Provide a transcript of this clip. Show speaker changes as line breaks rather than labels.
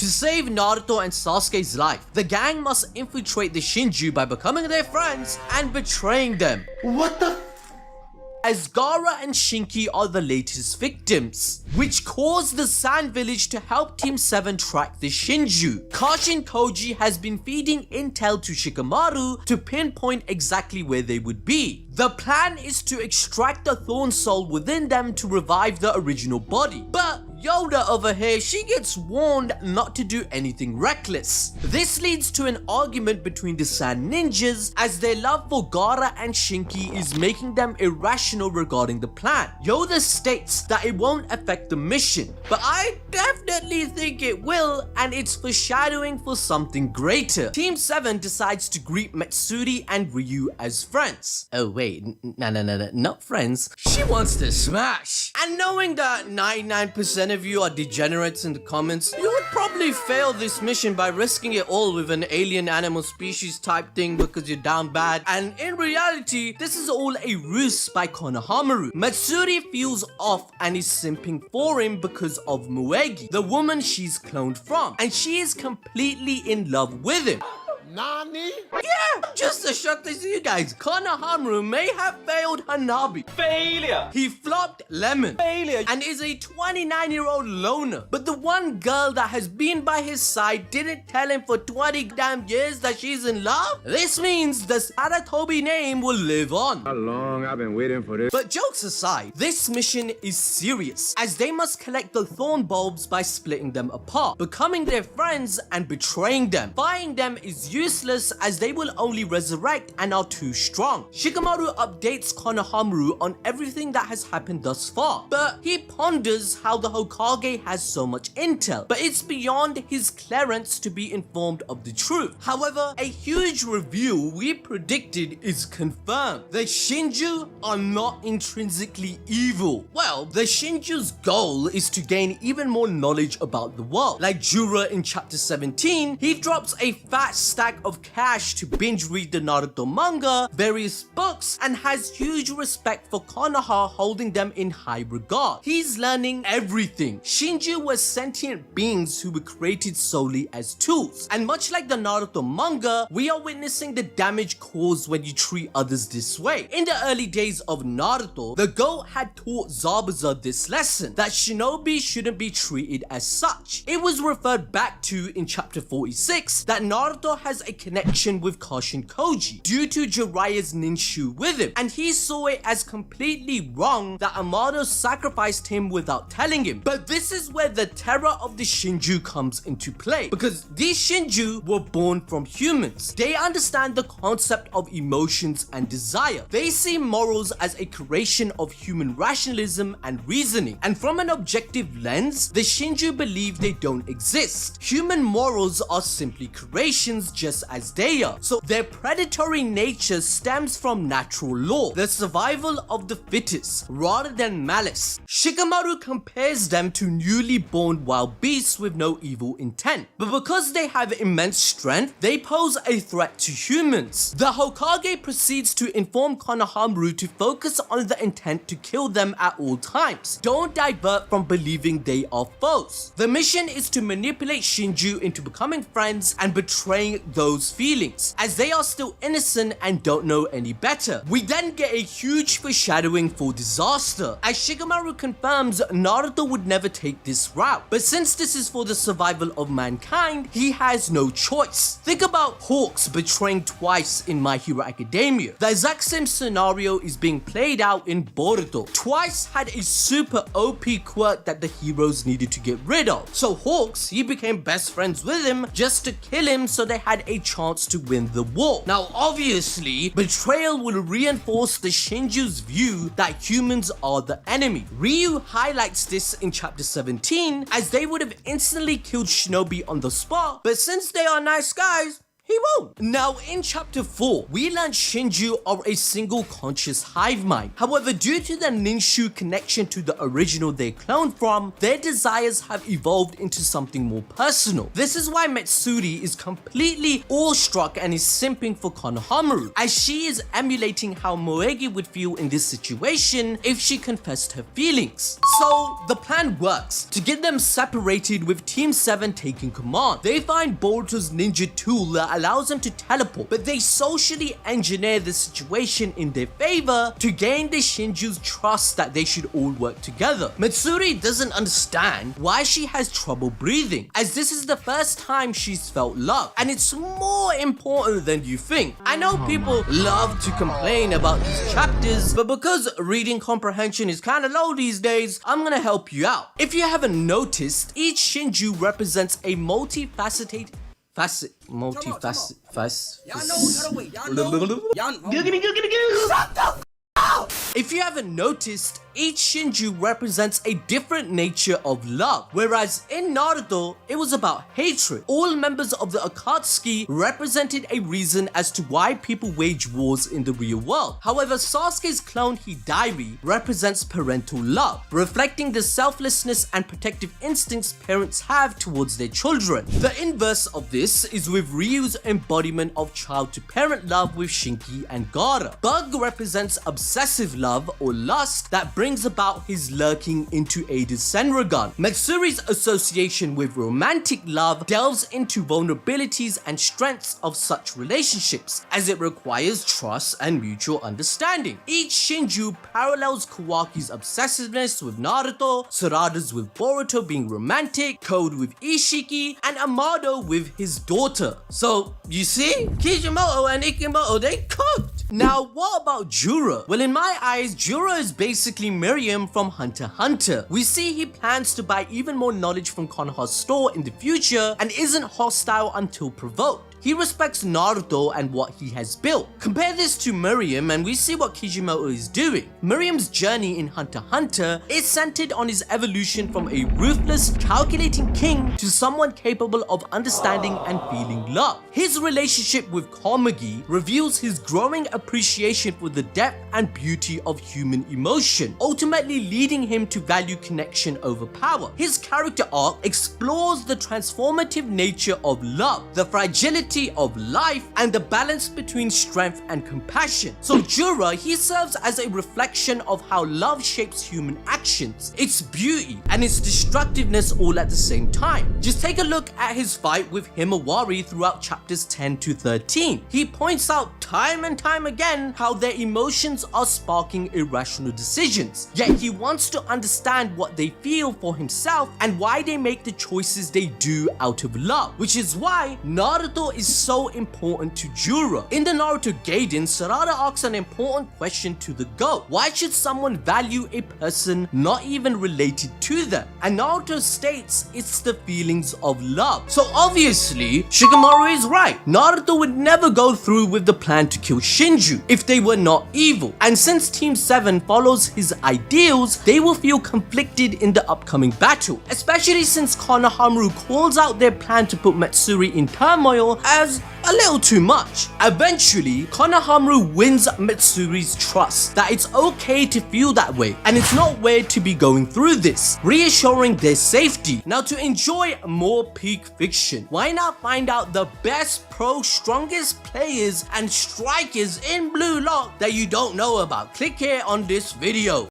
To save Naruto and Sasuke's life, the gang must infiltrate the Shinju by becoming their friends and betraying them.
What the
As Gaara and Shinki are the latest victims, which caused the Sand Village to help Team 7 track the Shinju. Kashin Koji has been feeding intel to Shikamaru to pinpoint exactly where they would be. The plan is to extract the Thorn Soul within them to revive the original body, but Yoda over here, she gets warned not to do anything reckless. This leads to an argument between the Sand Ninjas as their love for Gaara and Shinki is making them irrational regarding the plan. Yoda states that it won't affect the mission, but I definitely think it will, and it's foreshadowing for something greater. Team 7 decides to greet Metsuri and Ryu as friends. Oh wait, no, not friends. She wants to smash. And knowing that 99% of you are degenerates in the comments, you would probably fail this mission by risking it all with an alien animal species type thing because you're down bad. And in reality, this is all a ruse by Konohamaru. Matsuri feels off and is simping for him because of Muegi, the woman she's cloned from, and she is completely in love with him.
Nani?
Yeah, just to shock this to you guys, Konohamaru may have failed Hanabi.
Failure!
He flopped Lemon.
Failure!
And is a 29-year-old loner. But the one girl that has been by his side didn't tell him for 20 damn years that she's in love? This means the Saratobi name will live on.
How long I've been waiting for this?
But jokes aside, this mission is serious, as they must collect the thorn bulbs by splitting them apart, becoming their friends and betraying them. Fighting them is useless as they will only resurrect and are too strong. Shikamaru updates Konohamaru on everything that has happened thus far, but he ponders how the Hokage has so much intel, but it's beyond his clearance to be informed of the truth. However, a huge reveal we predicted is confirmed. The Shinju are not intrinsically evil. Well, the Shinju's goal is to gain even more knowledge about the world. Like Jura in chapter 17, he drops a fat stack of cash to binge read the Naruto manga, various books, and has huge respect for Konoha, holding them in high regard. He's learning everything. Shinju were sentient beings who were created solely as tools, and much like the Naruto manga, we are witnessing the damage caused when you treat others this way. In the early days of Naruto, the GOAT had taught Zabuza this lesson, that Shinobi shouldn't be treated as such. It was referred back to in chapter 46 that Naruto has a connection with Kashin Koji due to Jiraiya's ninshu with him, and he saw it as completely wrong that Amado sacrificed him without telling him. But this is where the terror of the Shinju comes into play, because these Shinju were born from humans. They understand the concept of emotions and desire. They see morals as a creation of human rationalism and reasoning, and from an objective lens, the Shinju believe they don't exist. Human morals are simply creations just as they are, so their predatory nature stems from natural law, the survival of the fittest, rather than malice. Shikamaru compares them to newly born wild beasts with no evil intent, but because they have immense strength, they pose a threat to humans. The Hokage proceeds to inform Konohamaru to focus on the intent to kill them at all times. Don't divert from believing they are foes. The mission is to manipulate Shinju into becoming friends and betraying those feelings, as they are still innocent and don't know any better. We then get a huge foreshadowing for disaster, as Shikamaru confirms Naruto would never take this route, but since this is for the survival of mankind, he has no choice. Think about Hawks betraying twice in My Hero Academia. The exact same scenario is being played out in Boruto. Twice had a super OP quirk that the heroes needed to get rid of, so Hawks, he became best friends with him just to kill him so they had a chance to win the war. Now obviously, betrayal will reinforce the Shinju's view that humans are the enemy. Ryu highlights this in chapter 17, as they would have instantly killed Shinobi on the spot, but since they are nice guys, He won't. Now, in chapter 4, we learn Shinju are a single conscious hive mind. However, due to their Ninshu connection to the original they cloned from, their desires have evolved into something more personal. This is why Metsuri is completely awestruck and is simping for Konohamaru, as she is emulating how Moegi would feel in this situation if she confessed her feelings. So, the plan works to get them separated with Team 7 taking command. They find Boruto's ninja tool that allows them to teleport, but they socially engineer the situation in their favor to gain the Shinju's trust that they should all work together. Metsuri doesn't understand why she has trouble breathing, as this is the first time she's felt love, and it's more important than you think. I know people love to complain about these chapters, but because reading comprehension is kinda low these days, I'm gonna help you out. If you haven't noticed, each Shinju represents a multifaceted If you haven't noticed, each Shinju represents a different nature of love, whereas in Naruto, it was about hatred. All members of the Akatsuki represented a reason as to why people wage wars in the real world. However, Sasuke's clone Hidari represents parental love, reflecting the selflessness and protective instincts parents have towards their children. The inverse of this is with Ryu's embodiment of child-to-parent love with Shinki and Gaara. Bug represents obsessive love or lust that brings about his lurking into Ada's Senragan. Metsuri's association with romantic love delves into vulnerabilities and strengths of such relationships, as it requires trust and mutual understanding. Each Shinju parallels Kawaki's obsessiveness with Naruto, Sarada's with Boruto being romantic, Code with Ishiki, and Amado with his daughter. So, you see? Kijimoto and Ikimoto, they cooked! Now, what about Jura? Well, in my eyes, Jura is basically Miriam from Hunter x Hunter. We see he plans to buy even more knowledge from Konoha's store in the future and isn't hostile until provoked. He respects Naruto and what he has built. Compare this to Miriam and we see what Kijimoto is doing. Miriam's journey in Hunter x Hunter is centered on his evolution from a ruthless, calculating king to someone capable of understanding and feeling love. His relationship with Komagi reveals his growing appreciation for the depth and beauty of human emotion, ultimately leading him to value connection over power. His character arc explores the transformative nature of love, the fragility of life, and the balance between strength and compassion. So Jura, he serves as a reflection of how love shapes human actions, its beauty and its destructiveness all at the same time. Just take a look at his fight with Himawari throughout chapters 10 to 13. He points out time and time again how their emotions are sparking irrational decisions, yet he wants to understand what they feel for himself and why they make the choices they do out of love, which is why Naruto is so important to Jura. In the Naruto Gaiden, Sarada asks an important question to the GOAT. Why should someone value a person not even related to them? And Naruto states it's the feelings of love. So obviously, Shikamaru is right. Naruto would never go through with the plan to kill Shinju if they were not evil. And since Team 7 follows his ideals, they will feel conflicted in the upcoming battle, especially since Konohamaru calls out their plan to put Metsuri in turmoil as a little too much. Eventually, Konohamaru wins Metsuri's trust that it's okay to feel that way and it's not weird to be going through this, reassuring their safety. Now, to enjoy more peak fiction, why not find out the best strongest players and strikers in Blue Lock that you don't know about? Click here on this video.